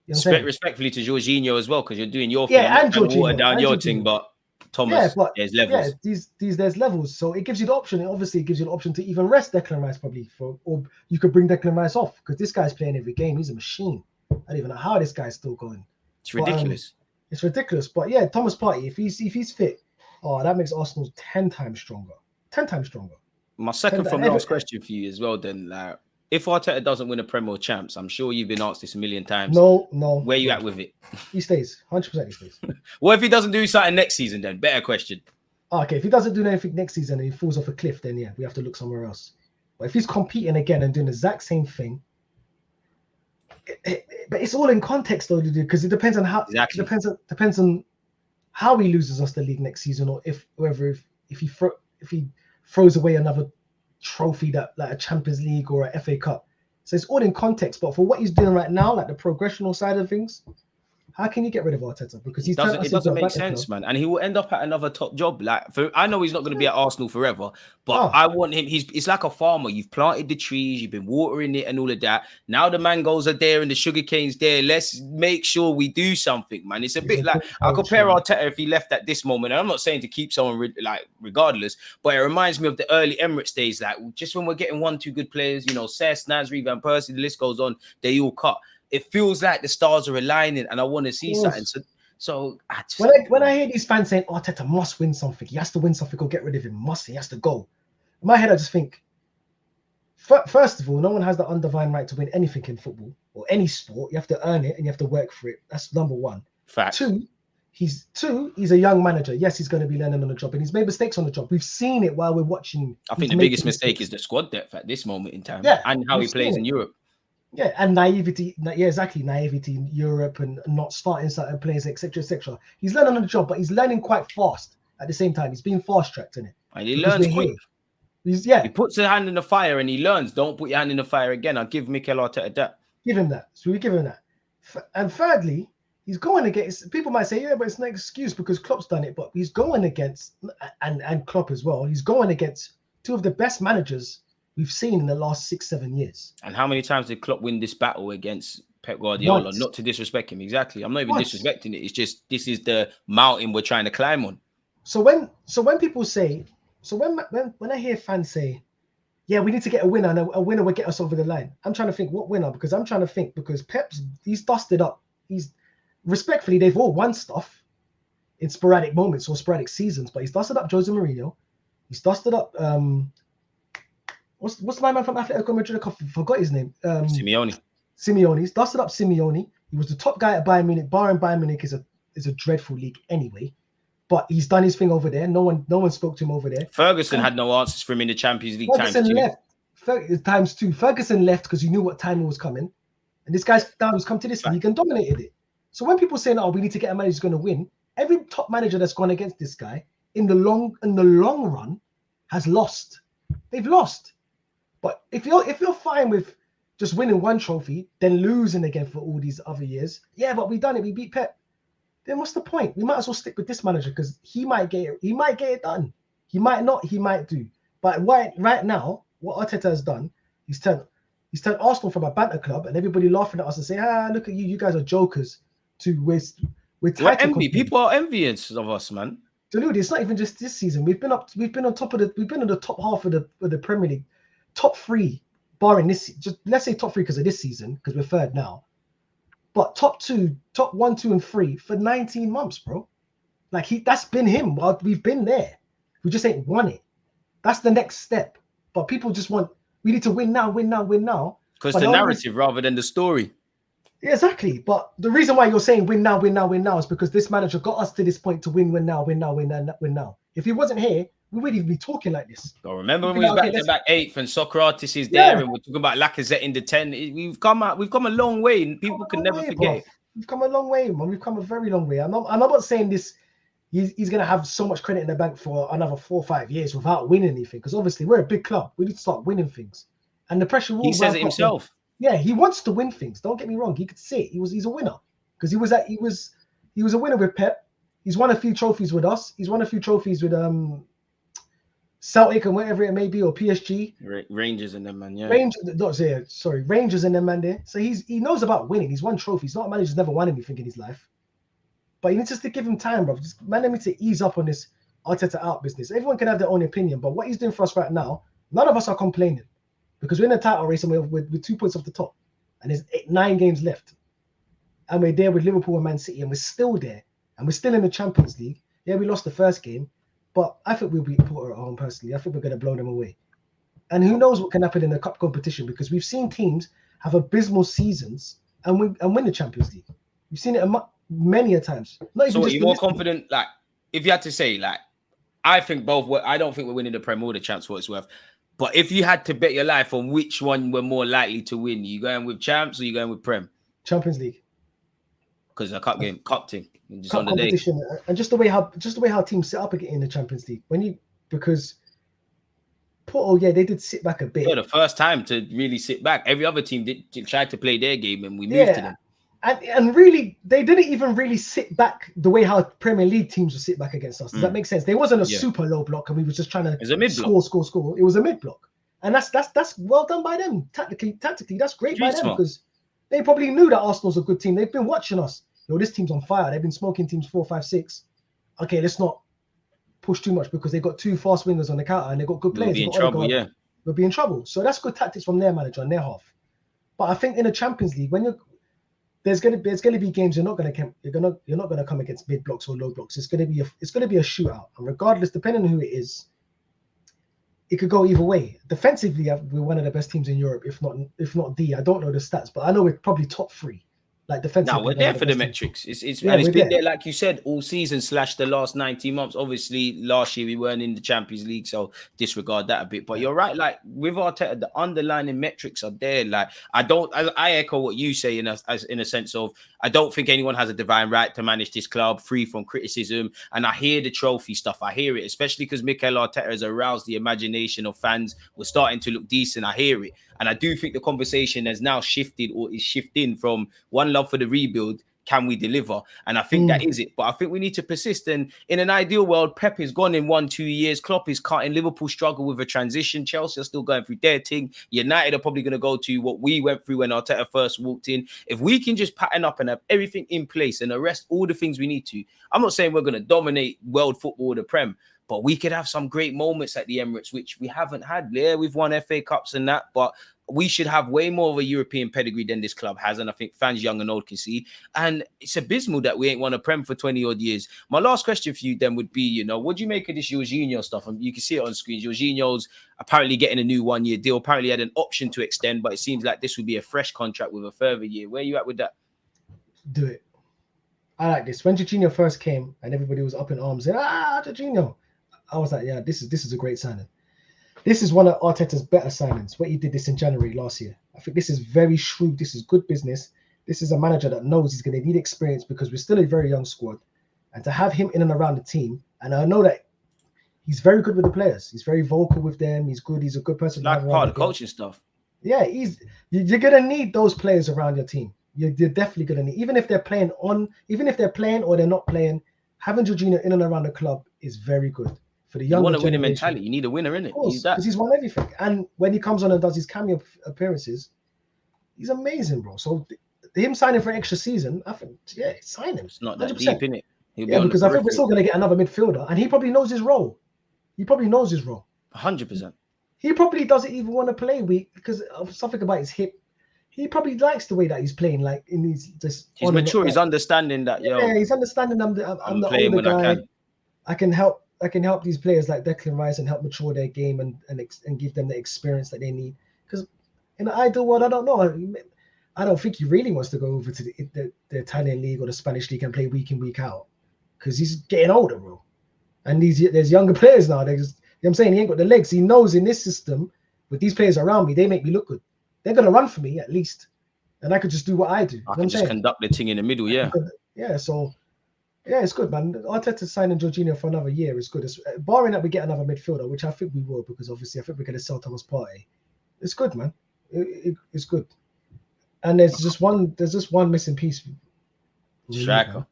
You know respectfully to Jorginho as well, because you're doing your thing, and Jorginho, water down your thing, but Thomas, there's levels. Yeah, there's levels. So it gives you the option. It obviously gives you the option to even rest Declan Rice probably, or you could bring Declan Rice off because this guy's playing every game. He's a machine. I don't even know how this guy's still going. It's ridiculous. It's ridiculous. But yeah, Thomas Partey, if he's fit, that makes Arsenal 10 times stronger. 10 times stronger. My second from last question for you as well, then, like, if Arteta doesn't win a Premier Champs, I'm sure you've been asked this a million times. No. Where you at with it? He stays. 100% he stays. What if he doesn't do something next season then? Better question. Okay, if he doesn't do anything next season and he falls off a cliff, then yeah, we have to look somewhere else. But if he's competing again and doing the exact same thing, but it's all in context though, because it depends on how. Exactly. It depends on how he loses us the league next season, or if he throws away another trophy that like a Champions League or a FA Cup. So it's all in context. But for what he's doing right now, like the progressional side of things, how can you get rid of Arteta? Because It doesn't make sense, man. And he will end up at another top job. Like, I know he's not going to be at Arsenal forever, but I want him. It's like a farmer. You've planted the trees, you've been watering it, and all of that. Now the mangoes are there and the sugar cane's there. Let's make sure we do something, man. It's a bit like I compare Arteta if he left at this moment. And I'm not saying to keep someone regardless, but it reminds me of the early Emirates days. Like just when we're getting 1-2 good players, you know, Cesc, Nasri, Van Persie, the list goes on. They all cut. It feels like the stars are aligning, and I want to see something. So I just, when I hear these fans saying Arteta must win something, he has to win something or get rid of him. He has to go. In my head, I just think, first of all, no one has the undivine right to win anything in football or any sport. You have to earn it and you have to work for it. That's number one. Fact. Two, he's a young manager. Yes, he's going to be learning on the job, and he's made mistakes on the job. We've seen it while we're watching. I think the biggest mistake is the squad depth at this moment in time, and how he plays in Europe. Yeah, and naivety. Yeah, exactly. Naivety in Europe and not starting certain players, etc., etc. He's learning on the job, but he's learning quite fast at the same time. He's being fast-tracked in it. And he learns quick. He puts his hand in the fire and he learns. Don't put your hand in the fire again. I'll give Mikel Arteta that. Give him that. So we give him that. And thirdly, he's going against. People might say, yeah, but it's no excuse because Klopp's done it. But he's going against, and Klopp as well. He's going against two of the best managers we've seen in the last 6-7 years. And how many times did Klopp win this battle against Pep Guardiola? Once. Not to disrespect him, exactly. I'm not even disrespecting it. It's just this is the mountain we're trying to climb on. So when people say, when I hear fans say, yeah, we need to get a winner, and a winner will get us over the line. I'm trying to think what winner, because he's dusted up. He's respectfully, they've all won stuff in sporadic moments or sporadic seasons, but he's dusted up Jose Mourinho. He's dusted up what's my man from Atletico Madrid? I forgot his name. Simeone. He's dusted up Simeone. He was the top guy at Bayern Munich. Bayern Munich is a dreadful league anyway. But he's done his thing over there. No one spoke to him over there. Ferguson had no answers for him in the Champions League times two. Ferguson left because he knew what time was coming. And this guy's down has come to this league and dominated it. So when people say, we need to get a manager who's going to win, every top manager that's gone against this guy in the long run has lost. They've lost. But if you're fine with just winning one trophy, then losing again for all these other years, yeah, but we done it. We beat Pep. Then what's the point? We might as well stick with this manager because he might get it done. He might not. He might do. But right now, what Arteta has done, he's turned Arsenal from a banter club, and everybody laughing at us and saying, look at you guys are jokers. We're envy. People are envious of us, man. Deluded. It's not even just this season. We've been in the top half of the Premier League. Top three, barring this, just let's say top three because of this season, because we're third now. But top 1, 2, and 3 for 19 months, bro. Like that's been him while we've been there. We just ain't won it. That's the next step. But people just we need to win now. Because the narrative rather than the story. Yeah, exactly. But the reason why you're saying win now is because this manager got us to this point to win now. If he wasn't here, we wouldn't even be talking like this. So remember when we was back to back 8th and Socrates is there and we're talking about Lacazette in the 10. We've come a long way and people can never forget. Bro. We've come a long way, man. We've come a very long way. I'm not saying this. He's going to have so much credit in the bank for another 4 or 5 years without winning anything. Because obviously we're a big club. We need to start winning things. And the pressure will. He says it himself. Yeah, he wants to win things. Don't get me wrong. He could say it. He's a winner because he was a winner with Pep. He's won a few trophies with us. He's won a few trophies with Celtic and whatever it may be, or PSG. Rangers and them, man. Yeah. Rangers and them, man. There. So he knows about winning. He's won trophies. Not a manager who's never won anything in his life. But you need just to give him time, bro. Just man, need to ease up on this Arteta out business. Everyone can have their own opinion, but what he's doing for us right now, none of us are complaining because we're in a title race and we're 2 points off the top, and there's 9 games left, and we're there with Liverpool and Man City, and we're still there, and we're still in the Champions League. Yeah, we lost the first game, but I think we'll beat Porto at home personally. I think we're going to blow them away, and who knows what can happen in the cup competition because we've seen teams have abysmal seasons and win the Champions League. We've seen it many a times. So are you more confident? Like, if you had to say, like, I think both. I don't think we're winning the Prem or the Champs for what it's worth. But if you had to bet your life on which one we're more likely to win, you going with Champs or you going with Prem? Champions League. Because a cup game, cup thing, just Cup on the day. competition, and just the way how teams set up in the Champions League. Because Porto, yeah, they did sit back a bit. Yeah, the first time to really sit back. Every other team did try to play their game, and we moved to them. And really, they didn't even really sit back the way how Premier League teams would sit back against us. Does that make sense? There wasn't a super low block, and we were just trying to score. It was a mid block, and that's well done by them tactically. That's great by them because they probably knew that Arsenal's a good team. They've been watching us. Yo, this team's on fire. They've been smoking teams 4, 5, 6. Okay, let's not push too much because they've got 2 fast wingers on the counter and they've got good players. We'll be in trouble, yeah. We'll be in trouble. So that's good tactics from their manager and their half. But I think in the Champions League, when there's gonna be games you're not gonna come against mid blocks or low blocks. It's gonna be a shootout, and regardless, depending on who it is, it could go either way. Defensively, we're one of the best teams in Europe, if not the. I don't know the stats, but I know we're probably top 3. Like defensively. No, we're there for the metrics. It's been there, like you said, all season / the last 19 months. Obviously, last year we weren't in the Champions League, so disregard that a bit. But you're right, like with Arteta, the underlying metrics are there. Like I echo what you say in a sense of I don't think anyone has a divine right to manage this club free from criticism. And I hear the trophy stuff. I hear it, especially because Mikel Arteta has aroused the imagination of fans. We're starting to look decent. I hear it. And I do think the conversation has now shifted or is shifting from one love for the rebuild. Can we deliver? And I think that is it. But I think we need to persist. And in an ideal world, Pep is gone in 1-2 years. Klopp is cutting. Liverpool struggle with a transition. Chelsea are still going through their thing. United are probably going to go to what we went through when Arteta first walked in. If we can just pattern up and have everything in place and arrest all the things we need to, I'm not saying we're going to dominate world football or the Prem, but we could have some great moments at the Emirates, which we haven't had. Yeah, we've won FA Cups and that, but we should have way more of a European pedigree than this club has. And I think fans young and old can see. And it's abysmal that we ain't won a Prem for 20 odd years. My last question for you then would be, what do you make of this Jorginho stuff? And you can see it on screen. Jorginho's apparently getting a new 1-year deal, apparently had an option to extend, but it seems like this would be a fresh contract with a further year. Where are you at with that? Do it. I like this. When Jorginho first came and everybody was up in arms, saying, Jorginho, I was like, yeah, this is a great signing. This is one of Arteta's better signings. What he did this in January last year. I think this is very shrewd. This is good business. This is a manager that knows he's going to need experience because we're still a very young squad. And to have him in and around the team, and I know that he's very good with the players. He's very vocal with them. He's good. He's a good person. Like part of the coaching stuff. Yeah, you're going to need those players around your team. You're definitely going to need, even if they're playing or they're not playing, having Jorginho in and around the club is very good. For the younger you want a winning mentality. You need a winner in it. Because he's won everything. And when he comes on and does his cameo appearances, he's amazing, bro. So him signing for an extra season, I think, yeah, sign him. It's not that 100%. Deep, in it. Yeah, because I think we're still going to get another midfielder. And he probably knows his role. 100%. He probably doesn't even want to play weak because of something about his hip. He probably likes the way that he's playing. Like in these, just he's mature. He's understanding that. Yeah, he's understanding. I'm the playing older when guy. I can help these players like Declan Rice and help mature their game and give them the experience that they need. Because in the ideal world, I don't know. I don't think he really wants to go over to the Italian league or the Spanish league and play week in, week out. Because he's getting older, bro. And there's younger players now. You know what I'm saying? He ain't got the legs. He knows in this system, with these players around me, they make me look good. They're going to run for me at least. And I could just do what I do. I can just conduct the thing in the middle, yeah. Yeah, so... Yeah, it's good, man. Arteta signing Jorginho for another year is good. Barring that we get another midfielder, which I think we will, because obviously I think we're going to sell Thomas Partey. It's good, man. It's good. And there's just one missing piece. Striker.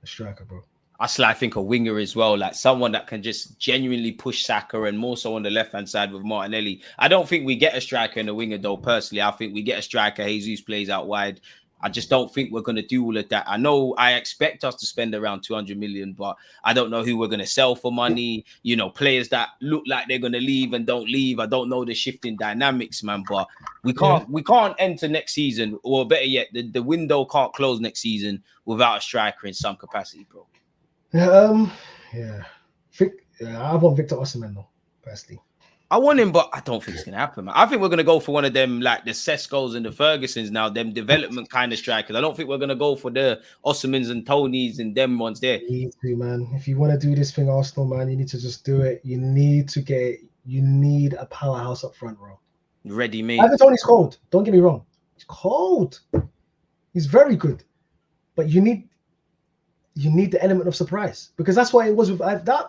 A striker, bro. I think a winger as well, like someone that can just genuinely push Saka and more so on the left-hand side with Martinelli. I don't think we get a striker and a winger, though, personally. I think we get a striker. Jesus plays out wide. I just don't think we're going to do all of that. I know I expect us to spend around 200 million, but I don't know who we're going to sell for money. Players that look like they're going to leave and don't leave. I don't know the shifting dynamics, man, but we can't enter next season, or better yet, the window can't close next season without a striker in some capacity, bro. Yeah. I want Victor Osimhen, though, personally. I want him, but I don't think it's going to happen, man. I think we're going to go for one of them, like the Sescos and the Fergusons now, them development kind of strikers. I don't think we're going to go for the Osimhens and Tonys and them ones there. You need to, man. If you want to do this thing, Arsenal, man, you need to just do it. You need a powerhouse up front, bro. Ready-made. Ivan Toney's cold. Don't get me wrong. He's cold. He's very good, but you need the element of surprise, because that's what it was with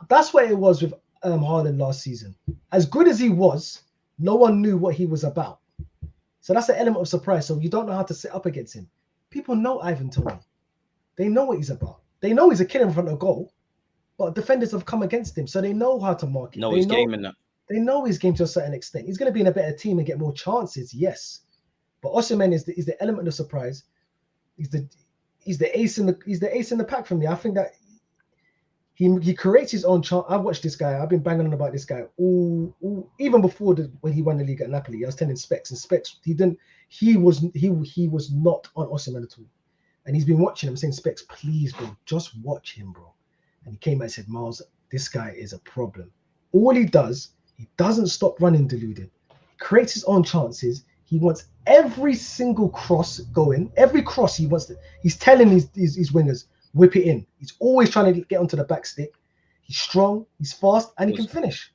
that's what it was with Haaland last season. As good as he was, no one knew what he was about. So that's the element of surprise. So you don't know how to set up against him. People know Ivan Toney. They know what he's about. They know he's a killer in front of goal, but defenders have come against him, so they know how to mark it. His game in that. They know his game to a certain extent. He's going to be in a better team and get more chances, yes. But Osimhen is the element of surprise. He's the ace in the pack for me. I think that he creates his own chance. I've watched this guy. I've been banging on about this guy even before when he won the league at Napoli. I was telling Specs, and Specs he was not on Osimhen at all. And he's been watching him saying, Specs, please, bro, just watch him, bro. And he came out and said, Miles, this guy is a problem. All he does, he doesn't stop running Deluded. He creates his own chances. He wants every single cross going. Every cross he wants to. He's telling his wingers, whip it in. He's always trying to get onto the back stick. He's strong, he's fast, and he can finish.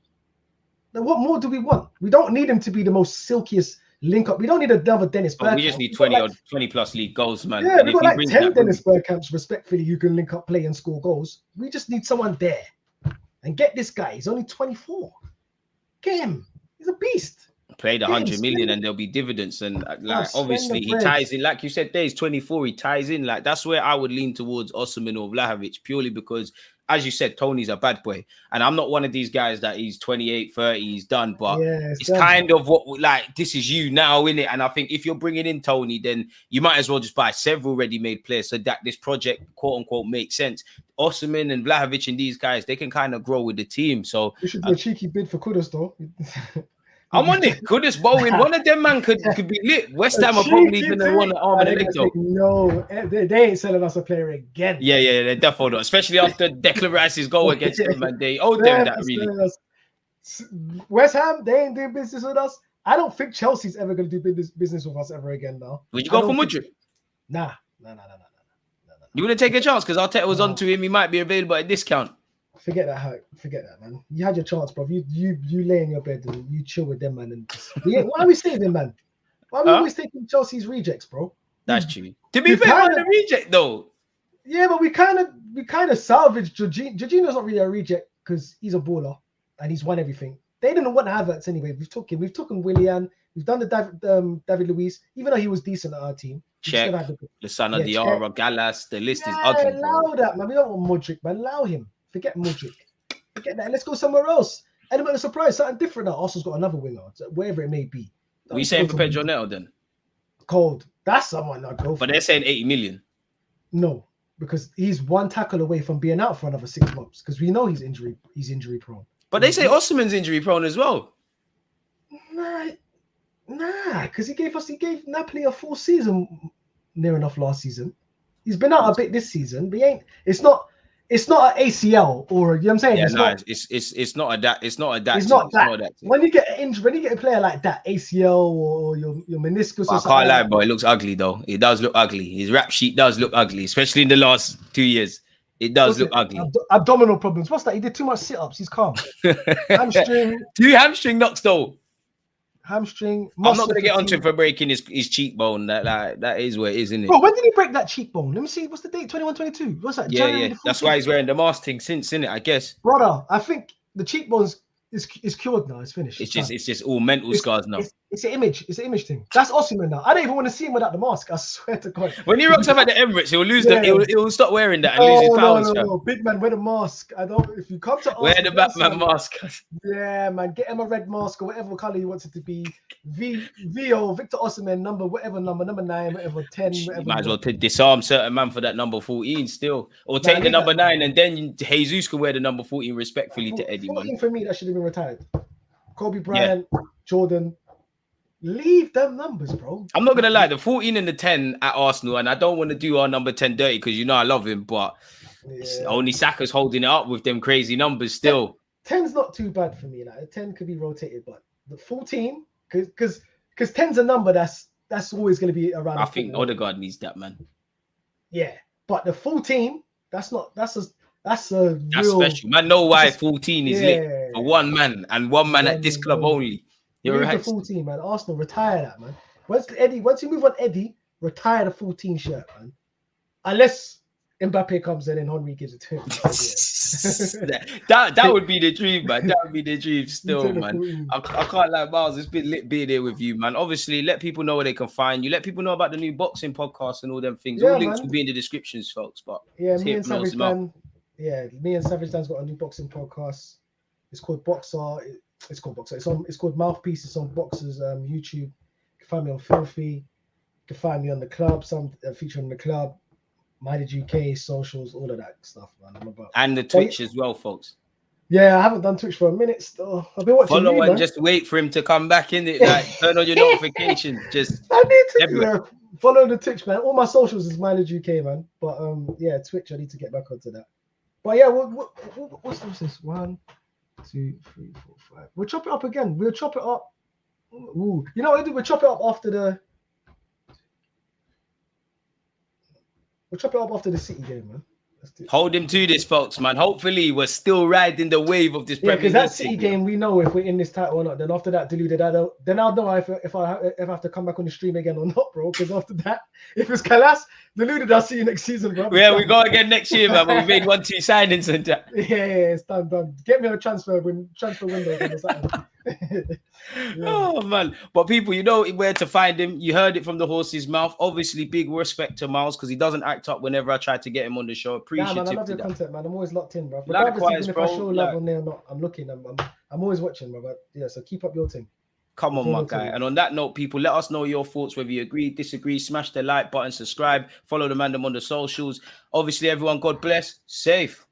Now, what more do we want? We don't need him to be the most silkiest link up. We don't need another Dennis Bergkamp. We just need 20 plus league goals, man. Yeah, we've got like 10 Dennis Bergkamps, respectfully, who can link up play and score goals. We just need someone there. And get this guy. He's only 24. Get him. He's a beast. Pay the 100 million and there'll be dividends. And like obviously he ties in, like you said, there's 24, he ties in. Like that's where I would lean towards Osimhen or Vlahovic, purely because, as you said, Tony's a bad boy. And I'm not one of these guys that he's 28, 30, he's done. But it's kind of what, like, this is you now, innit? And I think if you're bringing in Tony, then you might as well just buy several ready-made players so that this project, quote-unquote, makes sense. Osimhen and Vlahovic and these guys, they can kind of grow with the team. So we should do a cheeky bid for Kudus, though. I'm on it. Kudus, Bowen, one of them, man, could be lit. West Ham are probably going to want an arm and a leg, though. No, they ain't selling us a player again. Yeah, they're definitely not. Especially after Declan Rice's goal against them, man. They owe them that, really. West Ham, they ain't doing business with us. I don't think Chelsea's ever going to do business with us ever again, now. Would you go for Mudryk? Nah. You wouldn't take a chance because Arteta was onto him. He might be available at a discount. Forget that, man. You had your chance, bro. You lay in your bed and you chill with them, man. And why are we saving, man? Why are we always taking Chelsea's rejects, bro? That's true. To be fair, on the reject though. Yeah, but we kind of salvaged Jorginho. Jorginho's not really a reject because he's a baller and he's won everything. They didn't want Havertz anyway. We've taken Willian. We've done the David Luiz, even though he was decent at our team. Check. Lissana Diarra, Gallas. The list is ugly. Allow that, man. We don't want Mudryk, man. Allow him. Forget Milageuk. Forget that. Let's go somewhere else. Element of surprise, something different now. Arsenal's got another winger, wherever it may be. What are you saying for Pedro Neto then? Cold. That's someone I'd go for. But they're saying 80 million. No, because he's one tackle away from being out for another 6 months. Because we know he's injury prone. But they say Osimhen's injury prone as well. Nah, because he gave Napoli a full season near enough last season. He's been out a bit this season, but it's not an ACL or, you know what I'm saying? Yeah, it's not that. When you get an injury, when you get a player like that, ACL or your meniscus, I can't lie, boy. It looks ugly though. It does look ugly. His rap sheet does look ugly, especially in the last 2 years. It does look ugly. Abdominal problems. What's that? He did too much sit-ups. He's calm. Hamstring. 2 hamstring knocks though. Hamstring. I'm not going to get onto him for breaking his cheekbone. That is where it is, isn't it? Bro, when did he break that cheekbone? Let me see. What's the date? 21, 22. What's that? Yeah. That's why he's wearing the mask thing since, innit? I guess. Brother, I think the cheekbones is cured now. It's finished. It's just all mental scars now. It's an image. It's an image thing. That's Osimhen now. I don't even want to see him without the mask. I swear to God. When he rocks up at the Emirates, he'll lose he'll stop wearing that and lose his powers. No. Big man, wear the mask. If you come to Arsenal, wear the Batman mask. Yeah, man. Get him a red mask or whatever color he wants it to be. VO, Victor Osimhen, number 9, whatever 10, whatever. You might as well disarm certain man for that number 14 still. Or take the number 9 and then Jesus can wear the number 14 respectfully to Eddie, 14 man. For me, that should have been retired. Kobe Bryant, Jordan. Leave them numbers, bro. I'm not gonna lie, the 14 and the 10 at Arsenal, and I don't want to do our number 10 dirty because you know I love him, but only Saka's holding it up with them crazy numbers still. 10's not too bad for me. Like 10 could be rotated, but the 14, because 10's a number that's always going to be around. I think Odegaard needs that, man. Yeah, but the 14, that's real special. Man, know why 14 is lit for one man and one man at this club only. You're right. The 14, man. Arsenal retire that, man. Once you move on Eddie, retire the full team shirt, man. Unless Mbappe comes in and Henry gives it to him. that would be the dream, man. That would be the dream still, Take the man. 14. I can't lie, Miles. It's been lit being here with you, man. Obviously, let people know where they can find you. Let people know about the new boxing podcast and all them things. Yeah, all links man. will be in the descriptions, folks. But Yeah, let's me hear and from the Savage horse's mouth. Dan. Yeah, me and Savage Dan's got a new boxing podcast. It's called Boxer. It's called Boxer. It's called Mouthpiece. It's on Boxer's YouTube. You can find me on Filthy. You can find me on the club. Some featuring the club. Milageuk UK, socials, all of that stuff, man. I'm about. And the Twitch as well, folks. Yeah, I haven't done Twitch for a minute still. I've been watching Follow you, and man. just wait for him to come back in it. Like turn on your notifications. Just I need to everywhere. follow the Twitch, man. All my socials is Milageuk UK, man. But yeah, Twitch, I need to get back onto that. But yeah, what's this? 1, 2, 3, 4, 5. We'll chop it up again. We'll chop it up. Ooh, you know what I do? We'll chop it up after the. We'll chop it up after the City game, man. Let's do it. Hold him to this, folks, man. Hopefully, we're still riding the wave of this. Yeah, because that League City thing, game, we know if we're in this title or not. Then after that, Deluded, then I'll know if I have to come back on the stream again or not, bro. Because after that, if it's Kalas, Deluded, I'll see you next season, bro. Yeah, we go again next year, man. But we made 1-2 signings and that. Yeah, it's done. Get me a transfer window or something. Yeah. Oh man, but people, you know where to find him. You heard it from the horse's mouth. Obviously, big respect to Miles because he doesn't act up whenever I try to get him on the show. Nah, Appreciative man, I love to your that. content, man. I'm always locked in, bro. Likewise, Regardless, even if bro, I show love like- on there or not, I'm looking. I'm always watching, bro. But yeah, so keep up your thing. Come on, my Continue to guy. do. And on that note, people, let us know your thoughts, whether you agree, disagree. Smash the like button, subscribe, follow the man on the socials. Obviously, everyone, God bless. Safe.